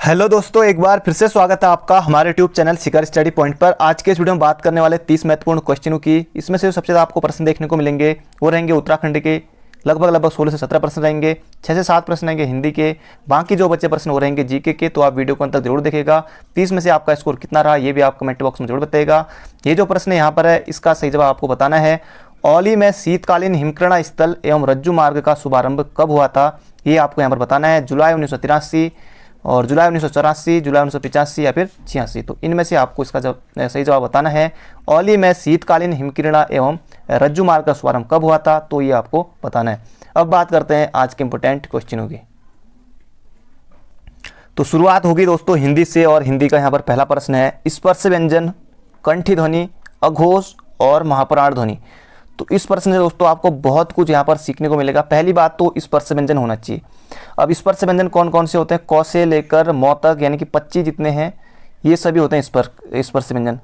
Hello दोस्तों, एक बार फिर से स्वागत है आपका हमारे यूट्यूब चैनल शिखर स्टडी पॉइंट पर। आज के इस वीडियो में बात करने वाले 30 महत्वपूर्ण क्वेश्चनों की। इसमें से सबसे ज़्यादा आपको प्रश्न देखने को मिलेंगे वो रहेंगे उत्तराखंड के, लगभग 16 से 17 प्रश्न रहेंगे। 6 से 7 प्रश्न रहेंगे हिंदी के, बाकी जो बचे प्रश्न वो रहेंगे जीके के। तो आप वीडियो को अंत तक जरूर देखिएगा। 30 में से आपका स्कोर कितना रहा ये भी आप कमेंट बॉक्स में जरूर बताइएगा। ये जो प्रश्न यहाँ पर है इसका सही जवाब आपको बताना है। औली में शीतकालीन हिमकरण स्थल एवं रज्जु मार्ग का शुभारंभ कब हुआ था, ये आपको यहाँ पर बताना है। जुलाई 1983 और जुलाई 1984, जुलाई 1985 या फिर 86। तो इनमें से आपको इसका सही जवाब बताना है। औली में शीतकालीन हिमकरण एवं रज्जु मार्ग का शुभारंभ कब हुआ था, तो ये आपको बताना है। अब बात करते हैं आज के इंपोर्टेंट क्वेश्चनों की। तो शुरुआत होगी दोस्तों हिंदी से, और हिंदी का यहाँ पर पहला प्रश्न है स्पर्श व्यंजन, कंठी ध्वनि, अघोष और महाप्राण ध्वनि। तो इस प्रश्न से दोस्तों आपको बहुत कुछ यहाँ पर सीखने को मिलेगा। पहली बात तो स्पर्श व्यंजन होना चाहिए। अब स्पर्श व्यंजन कौन कौन से होते हैं? क से लेकर म तक यानी कि 25 जितने हैं ये सभी होते हैं स्पर्श व्यंजन।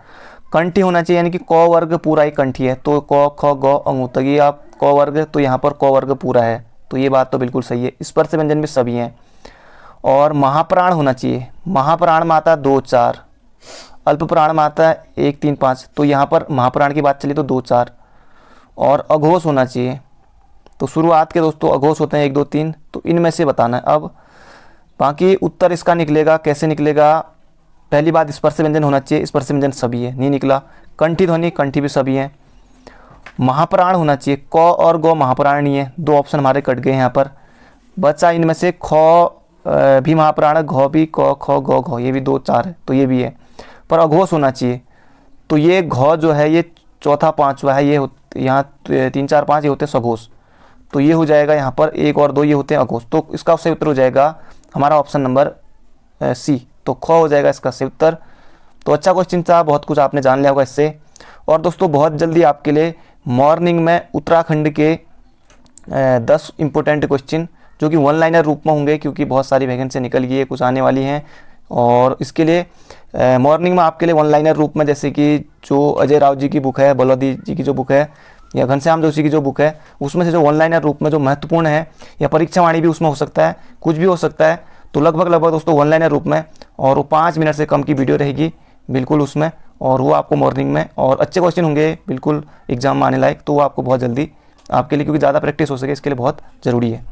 कंठी होना चाहिए यानी कि क वर्ग पूरा ही कंठी है। तो क ख ग अंग तक ये आप क वर्ग, तो यहाँ पर क वर्ग पूरा है। तो ये बात तो बिल्कुल सही है, स्पर्श व्यंजन भी सभी हैं। और महाप्राण होना चाहिए। महाप्राण माता 2 4, अल्प प्राण माता 1 3 5। तो यहाँ पर महाप्राण की बात चली तो 2 4। और अघोष होना चाहिए। तो शुरुआत के दोस्तों अघोष होते हैं 1 2 3। तो इनमें से बताना है। अब बाकी उत्तर इसका निकलेगा कैसे निकलेगा? पहली बात स्पर्श व्यंजन होना चाहिए, स्पर्श व्यंजन सभी है, नहीं निकला। कंठी ध्वनि, कंठी भी सभी है। महाप्राण होना चाहिए, क और गौ महाप्राण नहीं है। 2 ऑप्शन हमारे कट गए यहाँ पर। बचा इनमें से ख भी महाप्राण, घ भी, क ख ग घ, ये भी 2 4 है तो ये भी है। पर अघोष होना चाहिए। तो ये घ जो है ये चौथा पांचवा है, ये यहाँ 3 4 5 ये होते हैं सघोष। तो ये हो जाएगा यहाँ पर 1 और 2 ये होते हैं अघोष। तो इसका सही उत्तर हो जाएगा हमारा ऑप्शन नंबर सी। तो ख हो जाएगा इसका सही उत्तर। तो अच्छा क्वेश्चन था, बहुत कुछ आपने जान लिया होगा इससे। और दोस्तों बहुत जल्दी आपके लिए मॉर्निंग में उत्तराखंड के 10 इंपॉर्टेंट क्वेश्चन जो कि 1 लाइनर रूप में होंगे, क्योंकि बहुत सारी वैकेंसी निकल गई है, कुछ आने वाली हैं। और इसके लिए मॉर्निंग में आपके लिए 1 लाइनर रूप में, जैसे कि जो अजय राव जी की बुक है, बलौदी जी की जो बुक है, या घनश्याम जोशी की जो बुक है, उसमें से जो 1 लाइनर रूप में जो महत्वपूर्ण है, या परीक्षा वाणी भी उसमें हो सकता है, कुछ भी हो सकता है। तो लगभग दोस्तों 1 लाइनर रूप में, और वो 5 मिनट से कम की वीडियो रहेगी बिल्कुल उसमें, और वो आपको मॉर्निंग में, और अच्छे क्वेश्चन होंगे बिल्कुल एग्जाम में आने लायक। तो वो आपको बहुत जल्दी आपके लिए, क्योंकि ज़्यादा प्रैक्टिस हो सके इसके लिए बहुत ज़रूरी है।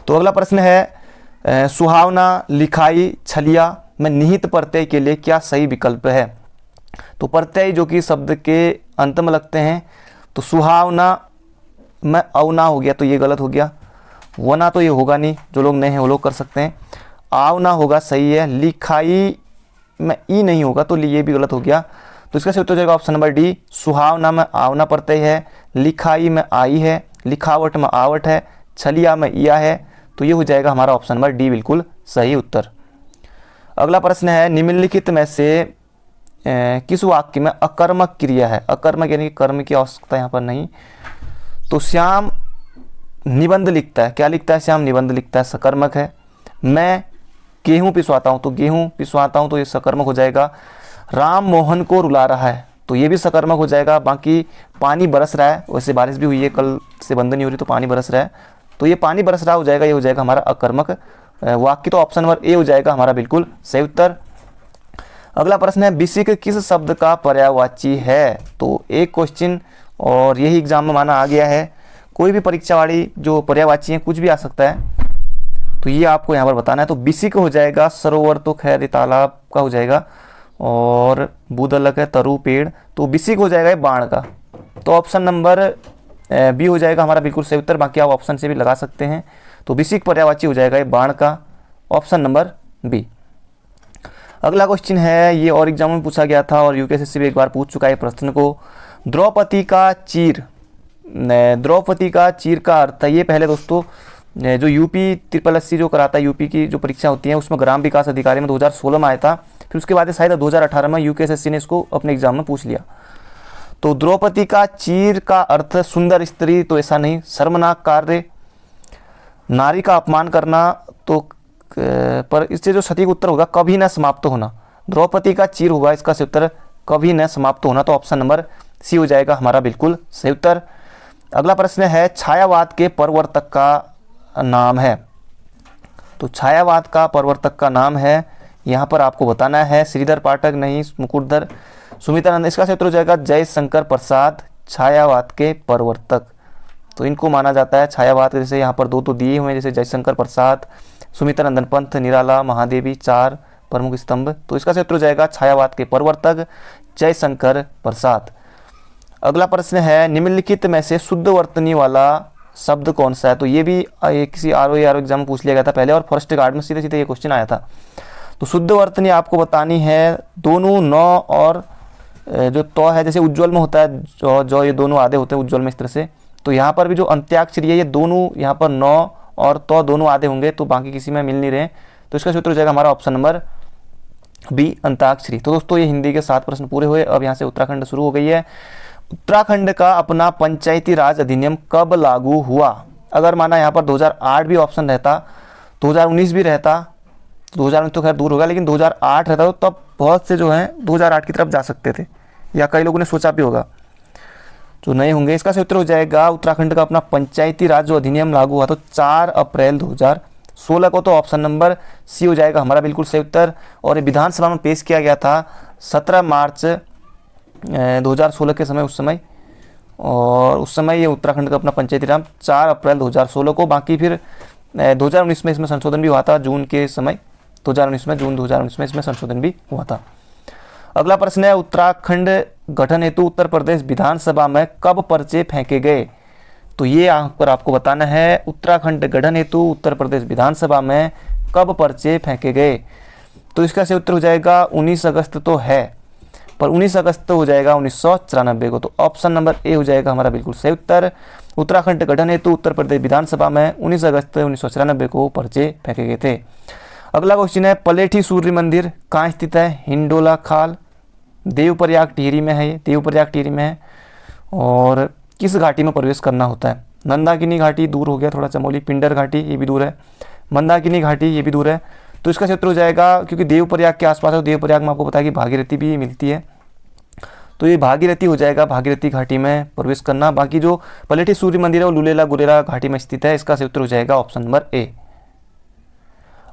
तो अगला प्रश्न है सुहावना, लिखाई, छलिया में निहित प्रत्यय के लिए क्या सही विकल्प है? तो प्रत्यय जो कि शब्द के अंत में लगते हैं। तो सुहावना में अवना हो गया तो ये गलत हो गया। वना तो ये होगा नहीं, जो लोग नए हैं वो लोग कर सकते हैं। आवना होगा, सही है। लिखाई में ई नहीं होगा तो ये भी गलत हो गया। तो इसका सही उत्तर हो जाएगा ऑप्शन नंबर डी। सुहावना में आवना प्रत्यय है, लिखाई में आई है, लिखावट में आवट है, छलिया में इया है। तो ये हो जाएगा हमारा ऑप्शन नंबर डी बिल्कुल सही उत्तर। अगला प्रश्न है निम्नलिखित में से किस वाक्य में अकर्मक क्रिया है? अकर्मक यानी कि कर्म की आवश्यकता यहाँ पर नहीं। तो श्याम निबंध लिखता है, क्या लिखता है? श्याम निबंध लिखता है, सकर्मक है। मैं गेहूं पिसवाता हूँ, तो गेहूं पिसवाता हूँ तो ये सकर्मक हो जाएगा। राम मोहन को रुला रहा है, तो ये भी सकर्मक हो जाएगा। बाकी पानी बरस रहा है, वैसे बारिश भी हुई है, कल से बंद नहीं हो रही तो पानी बरस रहा है, तो ये पानी बरस रहा हो जाएगा, ये हो जाएगा हमारा अकर्मक वाक्य। तो ऑप्शन नंबर ए हो जाएगा हमारा बिल्कुल सही उत्तर। अगला प्रश्न है बिसिक किस शब्द का पर्यायवाची है? तो एक क्वेश्चन और यही एग्जाम में माना आ गया है। कोई भी परीक्षा वाली जो पर्यायवाची है कुछ भी आ सकता है, तो ये आपको यहाँ पर बताना है। तो बिसिक हो जाएगा सरोवर, तो खैर तालाब का हो जाएगा। और बूदलक है तरु पेड़, तो बिसिक हो जाएगा बाण का। तो ऑप्शन नंबर बी हो जाएगा हमारा बिल्कुल सही उत्तर। बाकी आप ऑप्शन से भी लगा सकते हैं। तो बिसिक पर्यायवाची हो जाएगा ये बाण का, ऑप्शन नंबर बी। अगला क्वेश्चन है, ये और एग्जाम में पूछा गया था और यूपीएससी भी एक बार पूछ चुका है प्रश्न को। द्रौपदी का चीर, द्रौपदी का चीर का अर्थ है। ये पहले दोस्तों जो यूपी SSC जो कराता है, यूपी की जो परीक्षा होती है उसमें ग्राम विकास अधिकारी में 2016 में आया था। फिर उसके बाद शायद 2018 में यूपीएससी ने इसको अपने एग्जाम में पूछ लिया। तो द्रौपदी का चीर का अर्थ सुंदर स्त्री, तो ऐसा नहीं। शर्मनाक कार्य, नारी का अपमान करना, तो पर इससे जो सटीक उत्तर होगा कभी न समाप्त होना। द्रौपदी का चीर होगा इसका सही उत्तर, कभी न समाप्त होना। तो ऑप्शन नंबर सी हो जाएगा हमारा बिल्कुल सही उत्तर। अगला प्रश्न है छायावाद के प्रवर्तक का नाम है। तो छायावाद का प्रवर्तक का नाम है यहाँ पर आपको बताना है। श्रीधर पाठक नहीं, मुकुटधर, सुमित्रानंद। इसका सही उत्तर हो जाएगा जयशंकर प्रसाद, छायावाद के प्रवर्तक। तो इनको माना जाता है छायावाद, जैसे यहाँ पर दो तो दिए हुए हैं, जैसे जयशंकर प्रसाद, सुमित्रानंदन पंत, निराला, महादेवी, 4 प्रमुख स्तंभ। तो इसका सही उत्तर हो जाएगा छायावाद के प्रवर्तक जयशंकर प्रसाद। अगला प्रश्न है, निम्नलिखित में से शुद्ध वर्तनी वाला शब्द कौन सा है? तो ये भी किसी आरओ एग्जाम में पूछ लिया गया था पहले, और फर्स्ट गार्ड में सीधे सीधे ये क्वेश्चन आया था। तो शुद्ध वर्तनी आपको बतानी है, दोनों न और जो तो है, जैसे उज्ज्वल में होता है जो ये दोनों आधे होते हैं उज्ज्वल में इस तरह से, तो यहाँ पर भी जो अंत्याक्षरी है ये दोनों यहाँ पर न और तो दोनों आधे होंगे, तो बाकी किसी में मिल नहीं रहे। तो इसका सूत्र हो जाएगा हमारा ऑप्शन नंबर बी, अंताक्षरी। तो दोस्तों ये हिंदी के 7 प्रश्न पूरे हुए। अब यहाँ से उत्तराखंड शुरू हो गई है। उत्तराखंड का अपना पंचायती राज अधिनियम कब लागू हुआ? अगर माना यहाँ पर 2008 भी ऑप्शन रहता, 2019 भी रहता, 2019 तो खैर दूर होगा, लेकिन 2008 रहता तो तब बहुत से जो हैं 2008 की तरफ जा सकते थे, या कई लोगों ने सोचा भी होगा, जो नए होंगे। इसका सही उत्तर हो जाएगा उत्तराखंड का अपना पंचायती राज जो अधिनियम लागू हुआ तो 4 अप्रैल 2016 को। तो ऑप्शन नंबर सी हो जाएगा हमारा बिल्कुल सही उत्तर। और ये विधानसभा में पेश किया गया था 17 मार्च 2016 के समय, उस समय, और उस समय ये उत्तराखंड का अपना पंचायती राज 4 अप्रैल 2016 को। बाकी फिर 2019 में इसमें संशोधन भी हुआ था, जून के समय, 2019 में, जून 2019 में इसमें संशोधन भी हुआ था। अगला प्रश्न है, उत्तराखंड गठन हेतु उत्तर प्रदेश विधानसभा में कब पर्चे फेंके गए? तो ये यहाँ पर आपको बताना है, उत्तराखंड गठन हेतु उत्तर प्रदेश विधानसभा में कब पर्चे फेंके गए? तो इसका सही उत्तर हो जाएगा 19 अगस्त तो है, पर 19 अगस्त तो हो जाएगा 1994 को। तो ऑप्शन नंबर ए हो जाएगा हमारा बिल्कुल सही उत्तर। उत्तराखंड गठन हेतु उत्तर प्रदेश विधानसभा में 19 अगस्त 1994 को पर्चे फेंके गए थे। अगला क्वेश्चन है, पलेठी सूर्य मंदिर कहाँ स्थित है? हिंडोला खाल, देवप्रयाग टिहरी में है, ये देवप्रयाग टिहरी में है। और किस घाटी में प्रवेश करना होता है? नंदाकिनी घाटी दूर हो गया थोड़ा, चमोली, पिंडर घाटी ये भी दूर है, मंदाकिनी घाटी ये भी दूर है। तो इसका क्षेत्र हो जाएगा, क्योंकि देवप्रयाग के आसपास है, देवप्रयाग में आपको पता है कि भागीरथी भी मिलती है, तो ये भागीरथी हो जाएगा, भागीरथी घाटी में प्रवेश करना। बाकी जो पलेठी सूर्य मंदिर है वो लुलेला गुरेला घाटी में स्थित है। इसका क्षेत्र हो जाएगा ऑप्शन नंबर ए।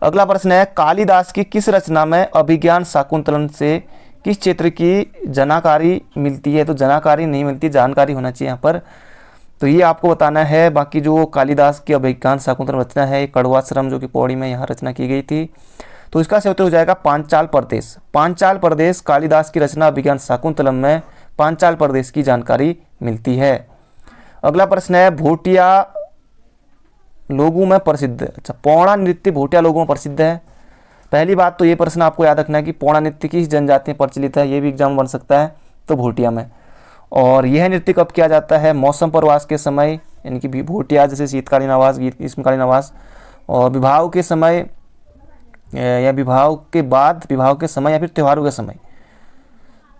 अगला प्रश्न है, कालिदास की किस रचना में अभिज्ञान शाकुंतलम से किस क्षेत्र की जानकारी मिलती है? तो जानकारी नहीं मिलती, जानकारी होना चाहिए यहाँ पर, तो ये आपको बताना है। बाकी जो कालिदास की अभिज्ञान शाकुंतलम रचना है, कड़वाश्रम जो कि पौड़ी में यहाँ रचना की गई थी, तो इसका सही उत्तर हो जाएगा पांचाल प्रदेश। पांचाल प्रदेश कालिदास की रचना अभिज्ञान शाकुंतलम में पांचाल प्रदेश की जानकारी मिलती है। अगला प्रश्न है, भोटिया लोगों में प्रसिद्ध, अच्छा पौड़ा नृत्य भोटिया लोगों में प्रसिद्ध है। पहली बात तो ये प्रश्न आपको याद रखना है कि पौड़ा नृत्य किस जनजाति में प्रचलित है, ये भी एग्जाम बन सकता है, तो भोटिया में। और यह नृत्य कब किया जाता है? मौसम प्रवास के समय, यानी कि भोटिया जैसे शीतकालीन आवास, ग्रीष्मकालीन आवास, और विवाह के समय या विवाह के बाद, विवाह के समय या फिर त्योहारों के समय।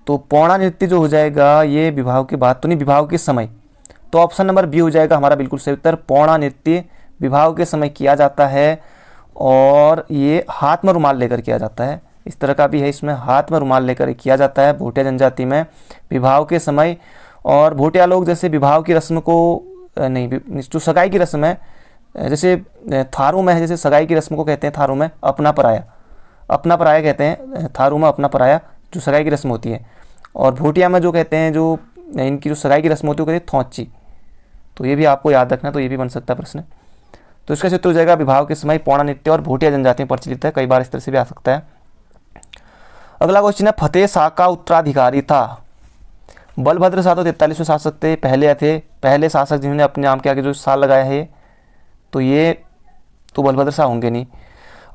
तो पौड़ा नृत्य जो हो जाएगा ये विवाह के बाद तो नहीं, विवाह के समय। तो ऑप्शन नंबर बी हो जाएगा हमारा बिल्कुल सही उत्तर। पौड़ा नृत्य विवाह के समय किया जाता है, और ये हाथ में रुमाल लेकर किया जाता है। इस तरह का भी है, इसमें हाथ में रुमाल लेकर किया जाता है भोटिया जनजाति में विवाह के समय। और भोटिया लोग जैसे विवाह की रस्म को नहीं, जो सगाई की रस्म है, जैसे थारू में है, जैसे सगाई की रस्म को कहते हैं थारू में अपना पराया, अपना पराया कहते हैं थारू में, अपना पराया जो सगाई की रस्म होती है। और भोटिया में जो कहते हैं, जो इनकी जो सगाई की रस्म होती है वो कहते हैं थौची। तो ये भी आपको याद रखना, तो ये भी बन सकता है प्रश्न। तो इसका क्षेत्र हो जाएगा विवाह के समय पौड़ा नृत्य और भोटिया जनजाति में प्रचलित है, कई बार इस तरह से भी आ सकता है। अगला क्वेश्चन है, फतेह शाह का उत्तराधिकारी था? बलभद्र शाह तो 43वें शासक थे, पहले थे, पहले शासक जिन्होंने अपने नाम के आगे जो शाह लगाया है, तो ये तो बलभद्र शाह होंगे नहीं।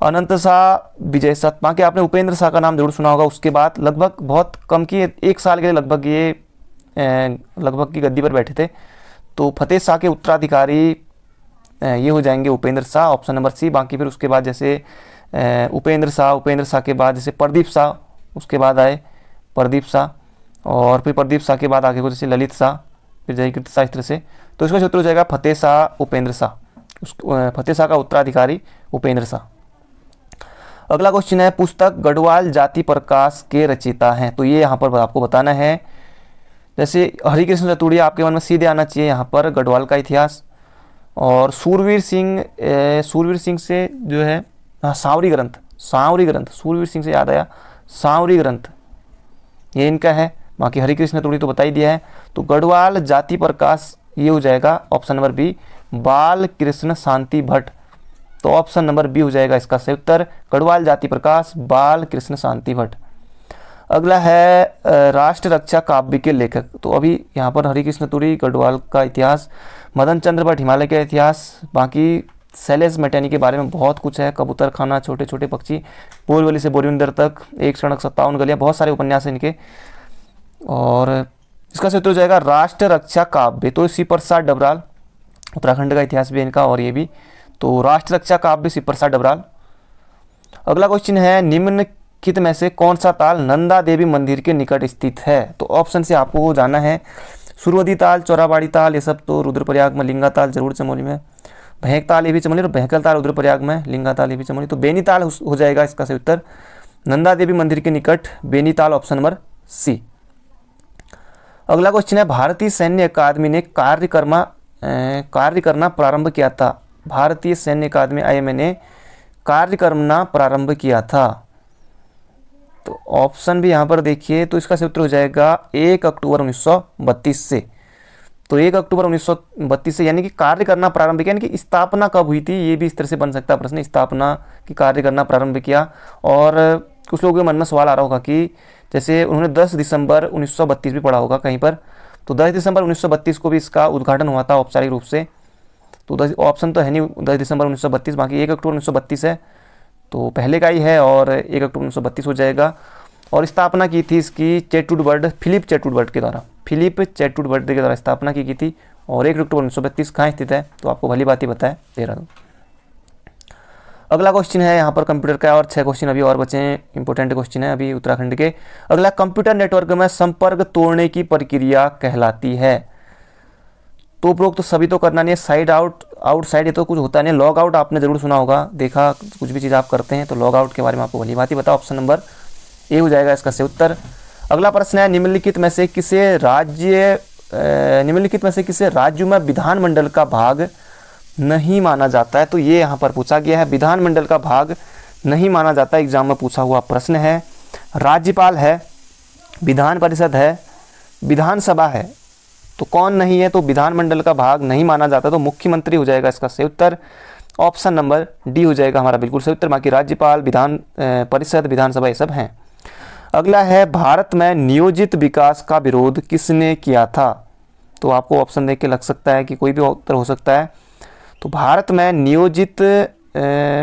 अनंत शाह, विजय शाह, बाकी आपने उपेंद्र शाह का नाम जरूर सुना होगा। उसके बाद लगभग बहुत कम की 1 साल के लिए लगभग ये लगभग की गद्दी पर बैठे थे। तो फतेह शाह के उत्तराधिकारी ये हो जाएंगे Upendra Shah, option number C. बाकी फिर उसके बाद जैसे उपेंद्र शाह के बाद जैसे प्रदीप शाह, उसके बाद आए प्रदीप शाह, और फिर प्रदीप शाह के बाद आगे को जैसे ललित शाह, फिर जयकृत शाह, इस तरह से। तो इसका क्षेत्र हो जाएगा फतेह शाह, उपेंद्र शाह, फतेह शाह का उत्तराधिकारी उपेंद्र शाह। अगला क्वेश्चन है, पुस्तक गढ़वाल जाति प्रकाश के रचयिता हैं? तो ये यहाँ पर आपको बताना है। जैसे हरिकृष्ण रतुड़िया आपके मन में सीधे आना चाहिए यहाँ पर, गढ़वाल का इतिहास। और सूरवीर सिंह से जो है सांवरी ग्रंथ, सांवरी ग्रंथ, सूरवीर सिंह से याद आया, सांवरी ग्रंथ ये इनका है। बाकी हरिकृष्ण तुड़ी तो बता ही दिया है। तो गढ़वाल जाति प्रकाश ये हो जाएगा ऑप्शन नंबर बी, बाल कृष्ण शांति भट्ट। तो ऑप्शन नंबर बी हो जाएगा इसका सही उत्तर, गढ़वाल जाति प्रकाश बाल कृष्ण शांति भट्ट। अगला है राष्ट्र रक्षा काव्य के लेखक। तो अभी यहाँ पर हरिकृष्ण तुरी गढ़वाल का इतिहास, मदन चंद्र भट्ट हिमालय का इतिहास, बाकी शैलेश मैटानी के बारे में बहुत कुछ है, कबूतर खाना, छोटे छोटे पक्षी, बोरीवली से बोरीवंदर तक, एक सड़क 57 गलियां, बहुत सारे उपन्यास हैं इनके। और इसका सूत्र हो जाएगा राष्ट्र रक्षा काव्य। तो शिव प्रसाद डबराल, उत्तराखंड का इतिहास भी इनका और ये भी। तो राष्ट्र रक्षा काव्य शिव प्रसाद डबराल। अगला क्वेश्चन है निम्नलिखित में से कौन सा ताल नंदा देवी मंदिर के निकट स्थित है। तो ऑप्शन से आपको जाना है, सुरवदी ताल, चौराबाड़ी ताल, ये सब तो रुद्रप्रयाग में, लिंगा ताल जरूर चमोली में, भैंक ताल ये भी चमोली, और भैंकल ताल रुद्रप्रयाग में, लिंगा ताल ये भी चमोली। तो बेनी ताल हो जाएगा इसका सही उत्तर, नंदा देवी मंदिर के निकट बेनी ताल, ऑप्शन नंबर सी। अगला क्वेश्चन है भारतीय सैन्य अकादमी ने कार्य करना प्रारंभ किया था। भारतीय सैन्य अकादमी IMA ने कार्य करना प्रारंभ किया था। तो ऑप्शन भी यहाँ पर देखिए, तो इसका सही उत्तर हो जाएगा 1 अक्टूबर 1932 से। तो 1 अक्टूबर 1932 से, यानी कि कार्य करना प्रारंभ किया, यानी कि स्थापना कब हुई थी, ये भी इस तरह से बन सकता है प्रश्न, स्थापना की कार्य करना प्रारंभ किया। और कुछ लोगों के मन में सवाल आ रहा होगा कि जैसे उन्होंने 10 दिसंबर 1932 भी पढ़ा होगा कहीं पर, तो 10 दिसंबर 1932 को भी इसका उद्घाटन हुआ था औपचारिक रूप से। तो ऑप्शन तो है नहीं 10 दिसंबर 1932, बाकी 1 अक्टूबर 1932 है, तो पहले का ही है और 1 अक्टूबर 1932 हो जाएगा। और स्थापना की थी इसकी फिलिप चैटवुड के द्वारा स्थापना की थी। और 1 अक्टूबर 1932 कहाँ स्थित है, तो आपको भली बात ही बताए दे रहा हूँ। अगला क्वेश्चन है यहाँ पर कंप्यूटर का, और 6 क्वेश्चन अभी और बचे हैं, इंपॉर्टेंट क्वेश्चन है अभी उत्तराखंड के। अगला, कंप्यूटर नेटवर्क में संपर्क तोड़ने की प्रक्रिया कहलाती है। तो उपरोक्त तो सभी तो करना नहीं है, साइड आउटसाइड ये तो कुछ होता नहीं। लॉग आउट आपने जरूर सुना होगा, देखा कुछ भी चीज़ आप करते हैं तो लॉग आउट के बारे में आपको भली बात ही पता, ऑप्शन नंबर ए हो जाएगा इसका सही उत्तर। अगला प्रश्न है निम्नलिखित में से किसे राज्य में विधानमंडल का भाग नहीं माना जाता है। तो ये यहाँ पर पूछा गया है, विधानमंडल का भाग नहीं माना जाता, एग्जाम में पूछा हुआ प्रश्न है। राज्यपाल है, विधान परिषद है, विधानसभा है, तो कौन नहीं है, तो विधानमंडल का भाग नहीं माना जाता, तो मुख्यमंत्री हो जाएगा इसका सही उत्तर, ऑप्शन नंबर डी हो जाएगा हमारा बिल्कुल सही उत्तर। बाकी राज्यपाल, विधान परिषद, विधानसभा ये सब हैं। अगला है भारत में नियोजित विकास का विरोध किसने किया था। तो आपको ऑप्शन देख के लग सकता है कि कोई भी उत्तर हो सकता है। तो भारत में नियोजित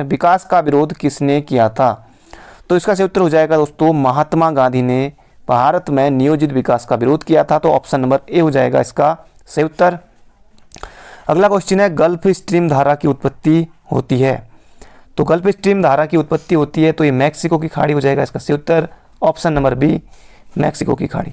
विकास का विरोध किसने किया था, तो इसका सही उत्तर हो जाएगा दोस्तों महात्मा गांधी ने भारत में नियोजित विकास का विरोध किया था। तो ऑप्शन नंबर ए हो जाएगा इसका सही उत्तर। अगला क्वेश्चन है गल्फ स्ट्रीम धारा की उत्पत्ति होती है। तो गल्फ स्ट्रीम धारा की उत्पत्ति होती है तो ये मैक्सिको की खाड़ी हो जाएगा इसका सही उत्तर, ऑप्शन नंबर बी मैक्सिको की खाड़ी।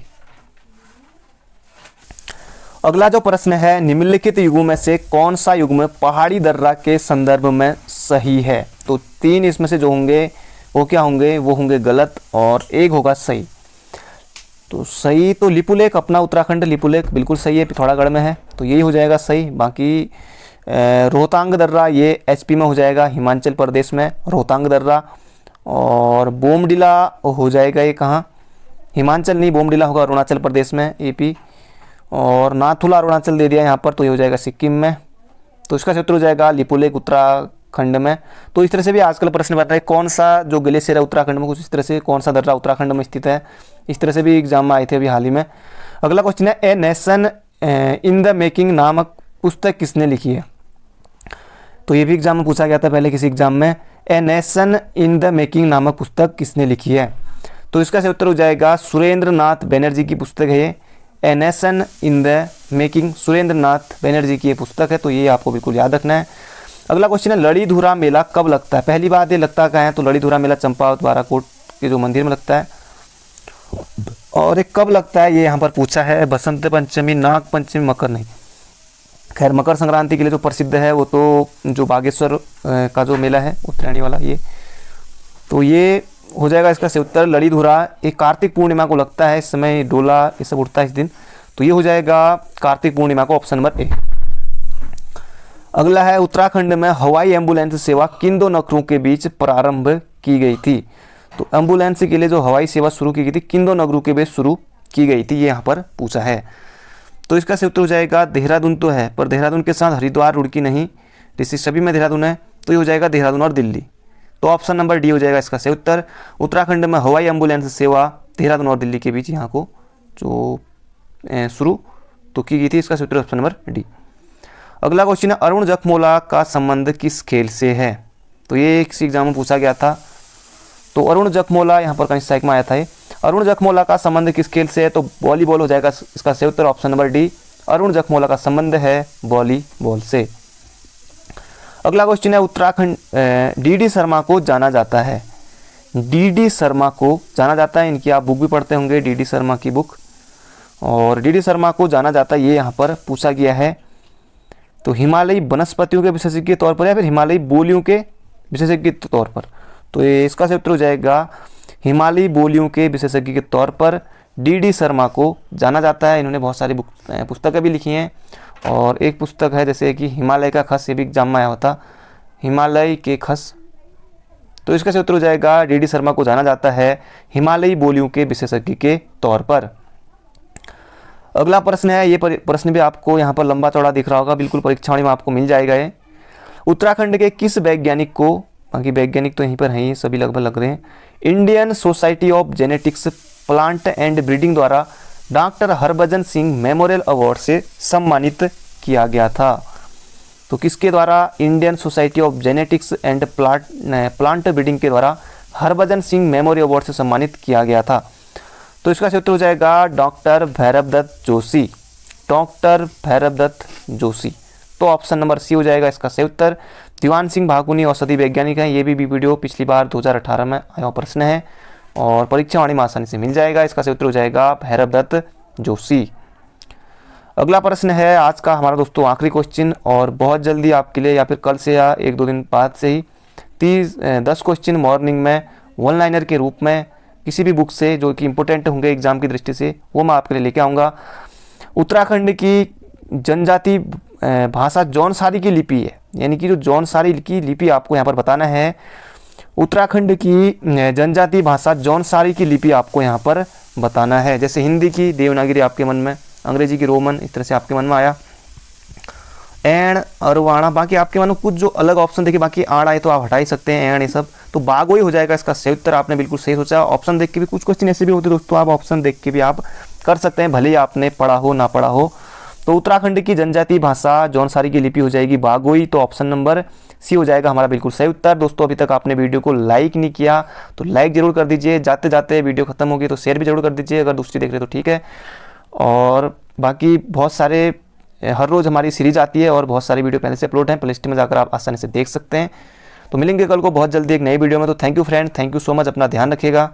अगला जो प्रश्न है निम्नलिखित युगों में से कौन सा युग्म पहाड़ी दर्रा के संदर्भ में सही है। तो 3 इसमें से जो होंगे वो क्या होंगे, वो होंगे गलत और 1 होगा सही। तो सही तो लिपुलेख, अपना उत्तराखंड लिपुलेख बिल्कुल सही है, पिथौरागढ़ में है, तो यही हो जाएगा सही। बाकी रोहतांग दर्रा ये HP में हो जाएगा, हिमाचल प्रदेश में रोहतांग दर्रा। और बोमडिला हो जाएगा ये कहाँ, हिमाचल नहीं, बोमडिला होगा अरुणाचल प्रदेश में AP। और नाथुला अरुणाचल दे दिया यहाँ पर, तो ये हो जाएगा सिक्किम में। तो इसका क्षेत्र हो जाएगा लिपुलेख उत्तराखंड में। तो इस तरह से भी आजकल प्रश्न बन रहा है कौन सा जो ग्लेशियर है उत्तराखंड में, कुछ इस तरह से कौन सा दर्रा उत्तराखंड में स्थित है, इस तरह से भी एग्जाम में आए थे अभी हाल ही में। अगला क्वेश्चन है ए नेशन इन द मेकिंग नामक पुस्तक किसने लिखी है। तो ये भी एग्जाम में पूछा गया था पहले किसी एग्जाम में, ए नेशन इन द मेकिंग नामक पुस्तक किसने लिखी है। तो इसका सही उत्तर हो जाएगा सुरेंद्र नाथ बनर्जी की पुस्तक है ये, a nation in the making, Surendra Nath Banerjee की ये पुस्तक है, तो ये आपको बिल्कुल याद रखना है। अगला क्वेश्चन है लड़ीधुरा मेला कब लगता है। पहली बात ये लगता कहाँ है, तो लड़ीधुरा मेला चंपावत बाराकोट के जो मंदिर में लगता है। और एक कब लगता है ये यहाँ पर पूछा है, बसंत पंचमी, नाग पंचमी, मकर नहीं, खैर मकर संक्रांति के लिए जो प्रसिद्ध है वो तो जो बागेश्वर का जो मेला है उत्तरायणी वाला, ये तो ये हो जाएगा इसका सही उत्तर लड़ीधुरा। एक कार्तिक पूर्णिमा को लगता है, इस समय डोला ये सब उठता है इस दिन, तो ये हो जाएगा कार्तिक पूर्णिमा को, ऑप्शन नंबर ए। अगला है उत्तराखंड में हवाई एम्बुलेंस सेवा किन 2 नगरों के बीच प्रारंभ की गई थी। तो एम्बुलेंस के लिए जो हवाई सेवा शुरू की गई थी किन दो नगरों के बीच शुरू की गई थी, ये यहाँ पर पूछा है। तो इसका सही उत्तर हो जाएगा देहरादून तो है, पर देहरादून के साथ हरिद्वार रुड़की नहीं, जिससे सभी में देहरादून है, तो ये हो जाएगा देहरादून और दिल्ली। तो ऑप्शन नंबर डी हो जाएगा इसका सही उत्तर। उत्तराखंड में हवाई एम्बुलेंस सेवा देहरादून और दिल्ली के बीच यहाँ को जो शुरू तो की गई थी, इसका सही उत्तर ऑप्शन नंबर डी। अगला क्वेश्चन है अरुण जखमोला का संबंध किस खेल से है। तो ये किसी एग्जाम में पूछा गया था। तो अरुण जखमोला यहाँ पर कहीं साइक में आया था। अरुण जखमोला का संबंध किस खेल से है, तो वॉलीबॉल हो जाएगा इसका सही उत्तर option number D. Arun Jakhmola का संबंध है वॉलीबॉल से। अगला क्वेश्चन है उत्तराखंड डी शर्मा को जाना जाता है। डी शर्मा को जाना जाता है, इनकी आप बुक भी पढ़ते होंगे, डी शर्मा की बुक। और डी शर्मा को जाना जाता है, ये यहाँ पर पूछा गया है। तो हिमालयी वनस्पतियों के विशेषज्ञ के तौर पर या फिर हिमालयी बोलियों के विशेषज्ञ के तौर पर, तो ये इसका सही उत्तर हो जाएगा हिमालयी बोलियों के विशेषज्ञ के तौर पर डी शर्मा को जाना जाता है। इन्होंने बहुत सारी पुस्तकें भी लिखी हैं, और एक पुस्तक है जैसे कि हिमालय का खस, ये भी एग्जाम में आया होता, हिमालय के खस। तो इसका सही उत्तर हो जाएगा डी शर्मा को जाना जाता है हिमालयी बोलियों के विशेषज्ञ के तौर पर। अगला प्रश्न है, ये प्रश्न भी आपको यहाँ पर लंबा चौड़ा दिख रहा होगा, बिल्कुल परीक्षा में आपको मिल जाएगा ये। उत्तराखंड के किस वैज्ञानिक को, बाकी वैज्ञानिक तो यहीं पर हैं, ये सभी लगभग लग रहे हैं, Indian society of genetics plant and breeding द्वारा doctor Harbhajan Singh memorial award से सम्मानित किया गया था। तो किसके द्वारा, Indian society of genetics and plant breeding के द्वारा हरभजन सिंह मेमोरियल अवार्ड से सम्मानित किया गया था। तो इसका सही उत्तर हो जाएगा डॉक्टर भैरवदत्त जोशी। डॉक्टर भैरवदत्त जोशी। तो ऑप्शन नंबर सी हो जाएगा इसका सही उत्तर। दीवान सिंह भाकुनी औषधि वैज्ञानिक हैं, ये भी वीडियो पिछली बार 2018 में आया प्रश्न है और परीक्षा वाणी में आसानी से मिल जाएगा। इसका सही उत्तर हो जाएगा भैरवदत्त जोशी। अगला प्रश्न है आज का हमारा दोस्तों आखिरी क्वेश्चन, और बहुत जल्दी आपके लिए या फिर कल से या 1-2 दिन बाद से ही 10 क्वेश्चन मॉर्निंग में वन लाइनर के रूप में किसी भी बुक से जो कि इंपॉर्टेंट होंगे एग्जाम की दृष्टि से, वो मैं आपके लिए लेके आऊँगा। उत्तराखंड की जनजाति भाषा जौनसारी की लिपि है, यानी कि जो जौनसारी की लिपि आपको यहाँ पर बताना है। उत्तराखंड की जनजाति भाषा जौनसारी की लिपि आपको यहाँ पर बताना है। जैसे हिंदी की देवनागरी आपके मन में, अंग्रेजी की रोमन, इस तरह से आपके मन में आया एण और वाणा, बाकी आपके मन में कुछ जो अलग ऑप्शन देखिए, बाकी आड़ आए तो आप हटा ही सकते हैं, एण ये सब, तो बागोई हो जाएगा इसका सही उत्तर। आपने बिल्कुल सही सोचा। ऑप्शन देख के भी कुछ क्वेश्चन ऐसे भी होते दोस्तों, आप ऑप्शन देख के भी आप कर सकते हैं, भले ही आपने पढ़ा हो ना पढ़ा हो। तो उत्तराखंड की जनजाति भाषा जौनसारी की लिपि हो जाएगी बागोई, तो ऑप्शन नंबर सी हो जाएगा हमारा बिल्कुल सही उत्तर। दोस्तों अभी तक आपने वीडियो को लाइक नहीं किया तो लाइक जरूर कर दीजिए, जाते जाते वीडियो खत्म होगी तो शेयर भी जरूर कर दीजिए, अगर दूसरी देख रहे तो ठीक है। और बाकी बहुत सारे हर रोज़ हमारी सीरीज आती है और बहुत सारी वीडियो पहले से अपलोड हैं, प्लेलिस्ट में जाकर आप आसानी से देख सकते हैं। तो मिलेंगे कल को बहुत जल्दी एक नई वीडियो में। तो thank you friend, thank you so much, अपना ध्यान रखिएगा।